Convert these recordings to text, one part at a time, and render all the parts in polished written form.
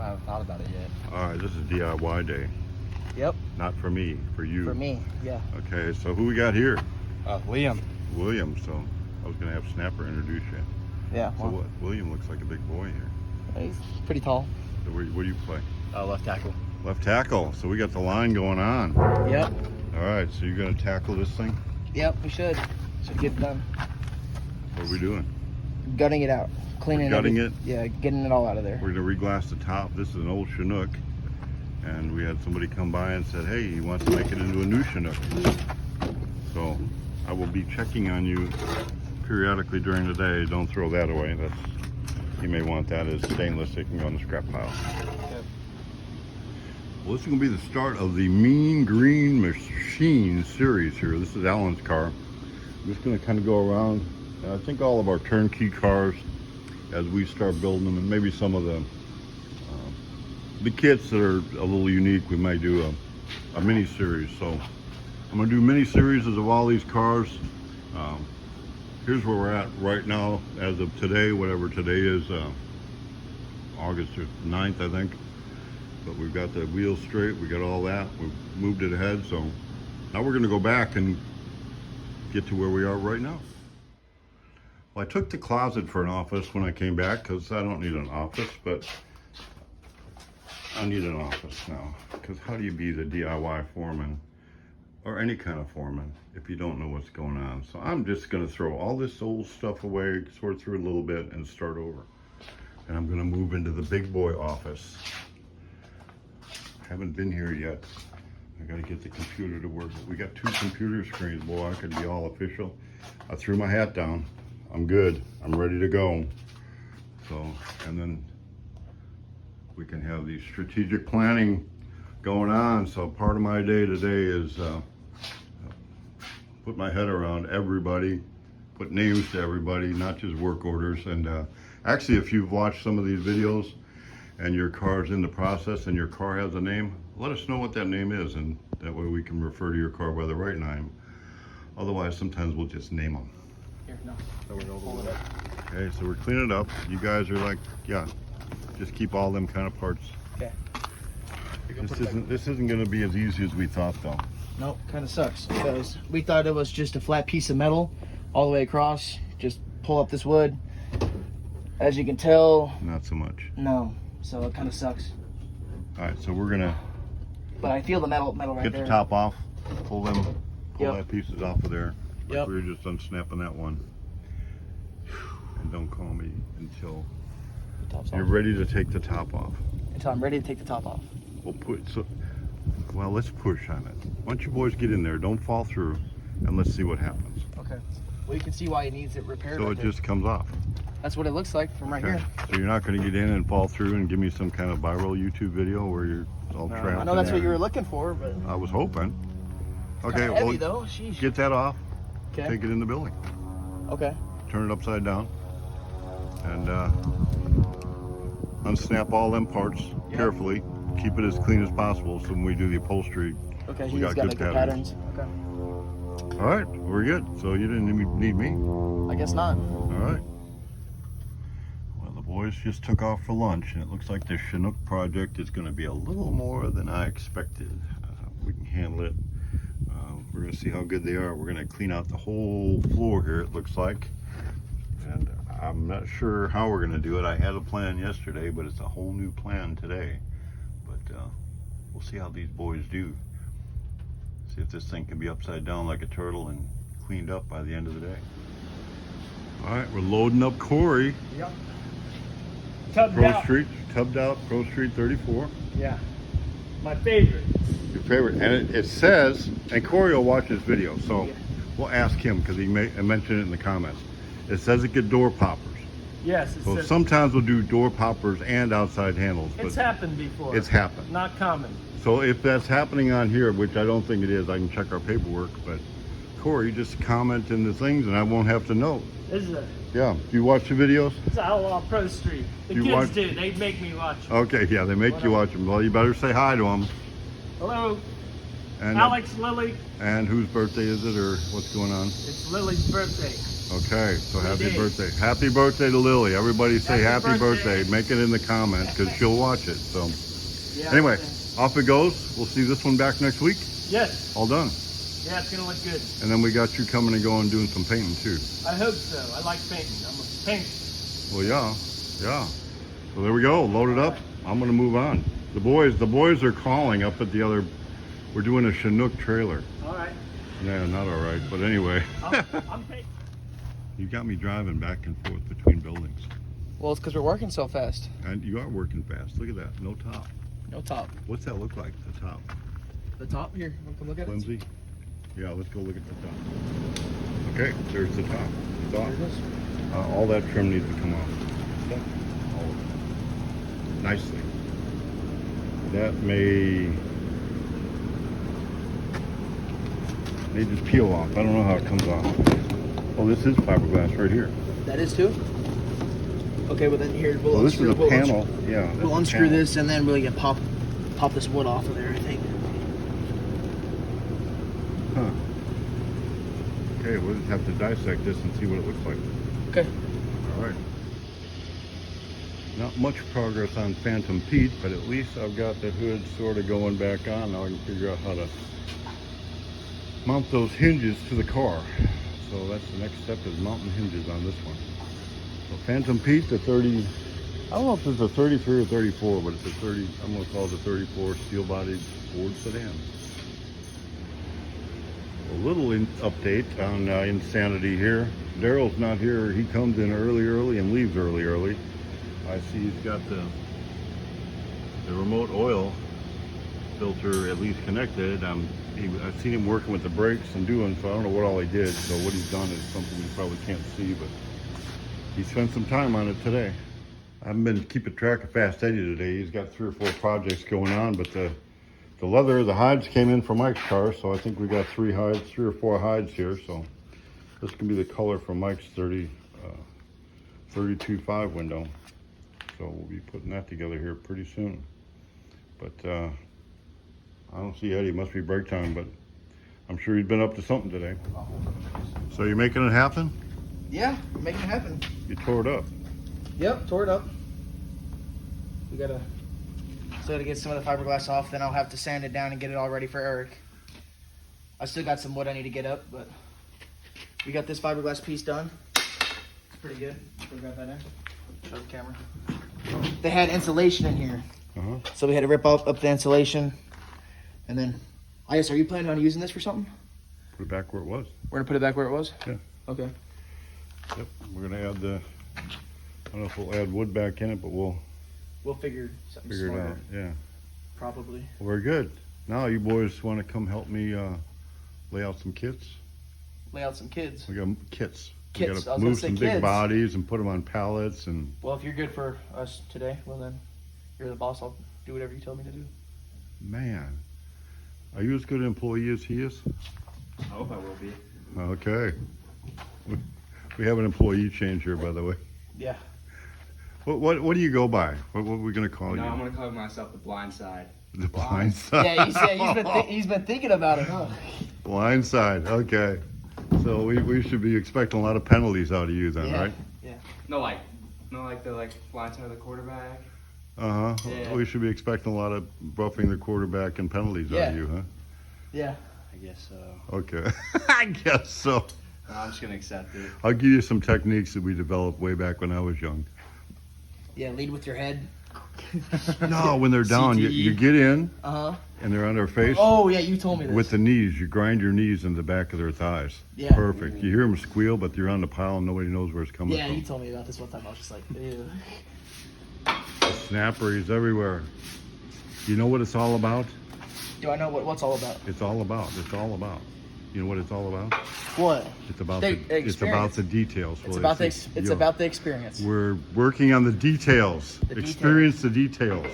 haven't thought about it yet. All right, this is DIY day. Yep. Not for me, for you. For me, yeah. Okay, so who we got here? William. William. So I was gonna have Snapper introduce you. Yeah. So what? William looks like a big boy here. He's pretty tall. So what do you play? Left tackle. Left tackle. So we got the line going on. Yep. All right, so you're gonna tackle this thing? Yep, we should. Should get it done. What are we doing? Gutting it out. Cleaning Gutting it? Yeah, getting it all out of there. We're gonna reglass the top. This is an old Chinook. And we had somebody come by and said, hey, he wants to make it into a new Chinook. So I will be checking on you periodically during the day. Don't throw that away. You may want that as stainless. It can go in the scrap pile. Yep. Well, this is going to be the start of the Mean Green Machine series here. This is Alan's car. I'm just going to kind of go around. I think all of our turnkey cars, as we start building them, and maybe some of the kits that are a little unique, we might do a mini series. So I'm going to do mini series of all these cars. Here's where we're at right now as of today, whatever today is, August 9th, I think. But we've got the wheels straight, we got all that, we've moved it ahead. So now we're going to go back and get to where we are right now. Well, I took the closet for an office when I came back because I don't need an office, but I need an office now, because how do you be the DIY foreman or any kind of foreman if you don't know what's going on? So I'm just going to throw all this old stuff away, sort through it a little bit, and start over. And I'm going to move into the big boy office. Haven't been here yet. I got to get the computer to work. We got 2 computer screens. Boy, I could be all official. I threw my hat down. I'm good. I'm ready to go. So, and then we can have the strategic planning going on. So part of my day today is put my head around everybody, put names to everybody, not just work orders. And actually, if you've watched some of these videos and your car's in the process and your car has a name, let us know what that name is, and that way we can refer to your car by the right name. Otherwise, sometimes we'll just name them. Here, no. So we're going to Okay, so we're cleaning it up. You guys are like, yeah, just keep all them kind of parts. Okay. This isn't going to be as easy as we thought, though. Nope, kind of sucks because we thought it was just a flat piece of metal all the way across. Just pull up this wood. As you can tell, Not so much. no. So it kind of sucks. All right, so we're gonna But I feel the metal right get there. the top off, pull Yep. that pieces off of there. Like Yep. we were just unsnapping that one. And don't call me until The top's you're off. ready to take the top off. Until I'm ready to take the top off. Well, let's push on it. Once you boys get in there, don't fall through, and let's see what happens. Okay. Well, you can see why it needs it repaired. So right it there. just comes off. That's what it looks like from right here. So you're not going to get in and fall through and give me some kind of viral YouTube video where you're all No, trapped. I know that's in what you there. were looking for, but I was hoping. Okay, kinda well, heavy though. Sheesh. get that off. Okay. Take it in the building. Okay. Turn it upside down. And unsnap all them parts carefully. Keep it as clean as possible so when we do the upholstery. Okay. We He's got got good like good patterns. patterns. Okay. All right, we're good. So you didn't need me. I guess not. All right. Well, the boys just took off for lunch, and it looks like the Chinook project is going to be a little more than I expected. We can handle it. We're going to see how good they are. We're going to clean out the whole floor here, it looks like. And I'm not sure how we're going to do it. I had a plan yesterday, but it's a whole new plan today. But we'll see how these boys do. See if this thing can be upside down like a turtle and cleaned up by the end of the day. All right, we're loading up Corey. Yep. Tubbed out, Pro Street 34. Yeah. My favorite. Your favorite. And it says, and Corey will watch this video, so Yeah. we'll ask him because he mentioned it in the comments. It says it get door poppers. Yes, So sometimes we'll do door poppers and outside handles, it's but happened before. it's happened. Not common. So if that's happening on here, which I don't think it is, I can check our paperwork, but Corey, just comment in the things and I won't have to know. This is Yeah, do you watch the videos? it's Outlaw Pro Street. The You kids watch- do. They make me watch. Okay, yeah, they make you watch them. Well, you better say hi to them. Hello, And, Alex, Lily. and whose birthday is it or what's going on? It's Lily's birthday. Okay, so happy Days. birthday. Happy birthday to Lily. Everybody say happy Happy birthday. birthday. Make it in the comments because she'll watch it. So Yeah, anyway, okay. off it goes. We'll see this one back next week. Yes. All done. Yeah, it's gonna look good. And then we got you coming and going doing some painting too. I hope so. I like painting. I'm a painter. Well, yeah. So there we go. Load it up. I'm gonna move on. The boys are calling up at the other. We're doing a Chinook trailer. All right. Yeah, not all right, but anyway. I'm painting. You got me driving back and forth between buildings. Well, it's because we're working so fast. And you are working fast. Look at that. No top. No top. What's that look like, the top? The top here. Come look at it. Flimsy? Yeah, let's go look at the top. Okay, there's the top. It's off. There it is. All that trim needs to come off. All of it. Nicely. That may just peel off. I don't know how it comes off. Oh, this is fiberglass right here. That is too. Okay, well then here we'll Well, this is unscrew. a panel. Yeah. that's We'll a unscrew panel. this and then we'll get pop this wood off of there. I think. Huh. Okay, we'll just have to dissect this and see what it looks like. Okay. All right. Not much progress on Phantom Pete, but at least I've got the hood sort of going back on. Now I can figure out how to mount those hinges to the car. So that's the next step, is mounting hinges on this one. So Phantom Pete, the 30, I don't know if it's a 33 or 34, but it's a 30, I'm gonna call it a 34 steel-bodied Ford sedan. A little update on Insanity here. Daryl's not here. He comes in early and leaves early. I see he's got the remote oil filter at least connected. I've seen him working with the brakes and doing, so I don't know what all he did. So what he's done is something you probably can't see, but he spent some time on it today. I haven't been keeping track of Fast Eddie today. He's got 3 or 4 projects going on, but the hides came in for Mike's car, so I think we got 3 or 4 hides here. So this can be the color for Mike's 32.5 window. So we'll be putting that together here pretty soon. But I don't see Eddie. Must be break time, but I'm sure he's been up to something today. So you're making it happen? Yeah, we're making it happen. You tore it up. Yep, tore it up. We gotta get some of the fiberglass off. Then I'll have to sand it down and get it all ready for Eric. I still got some wood I need to get up, but we got this fiberglass piece done. It's pretty good. We got that in. Show the camera. They had insulation in here, so we had to rip up the insulation, and then I guess, are you planning on using this for something? Put it back where it was. We're gonna put it back where it was. Yeah. Okay. Yep. We're gonna add I don't know if we'll add wood back in it, but we'll figure something figure it smarter. out. Yeah. Probably. Well, very good. Now you boys want to come help me lay out some kits? Lay out some kids. We got kits. Kits, We I was gotta gonna move say some big kids. bodies and put them on pallets and. Well, if you're good for us today, well then, you're the boss. I'll do whatever you tell me to do. Man, are you as good an employee as he is? I hope I will be. Okay. We have an employee change here, by the way. Yeah. What do you go by? What are we gonna call No, you? I'm gonna call myself the blind side. The blind side. Yeah, he's been thinking about it, huh? Blind side. Okay. So we should be expecting a lot of penalties out of you then, Yeah. right? Yeah. No, like the blind side of the quarterback. Yeah. We should be expecting a lot of roughing the quarterback and penalties out of you, huh? Yeah. I guess so. Okay. I guess so. No, I'm just gonna accept it. I'll give you some techniques that we developed way back when I was young. Yeah, lead with your head. No, when they're down, CTE. you get in Uh-huh. and they're on their face. Oh, yeah, you told me this. With the knees, you grind your knees in the back of their thighs. Yeah. Perfect. You hear them squeal, but you're on the pile and nobody knows where it's coming Yeah, from. you told me about this one time. I was just like, ew. Snapperies everywhere. You know what it's all about? Do I know what's all about? It's all about. You know what it's all about? What? It's about The it's about experience. the details. It's Well, about it's about the experience. We're working on the details. The Experience the details.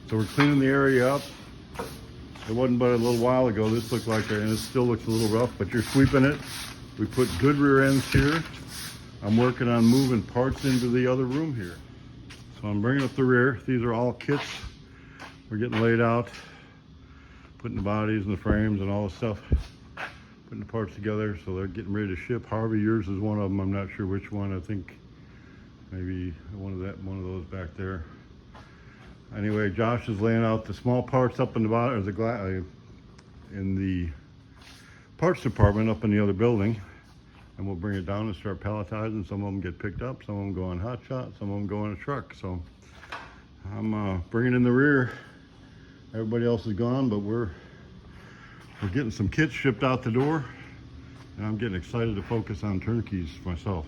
So we're cleaning the area up. It wasn't but a little while ago. This looked like, and it still looks a little rough, but you're sweeping it. We put good rear ends here. I'm working on moving parts into the other room here. So I'm bringing up the rear. These are all kits. We're getting laid out, putting the bodies and the frames and all the stuff putting the parts together, so they're getting ready to ship. Harvey, yours is one of them. I'm not sure which one. I think maybe one of those back there. Anyway, Josh is laying out the small parts up in the bottom, or the in the parts department up in the other building, and we'll bring it down and start palletizing. Some of them get picked up, some of them go on hot shot, some of them go on a truck. So I'm bringing in the rear. Everybody else is gone, but we're getting some kits shipped out the door, and I'm getting excited to focus on turnkeys myself.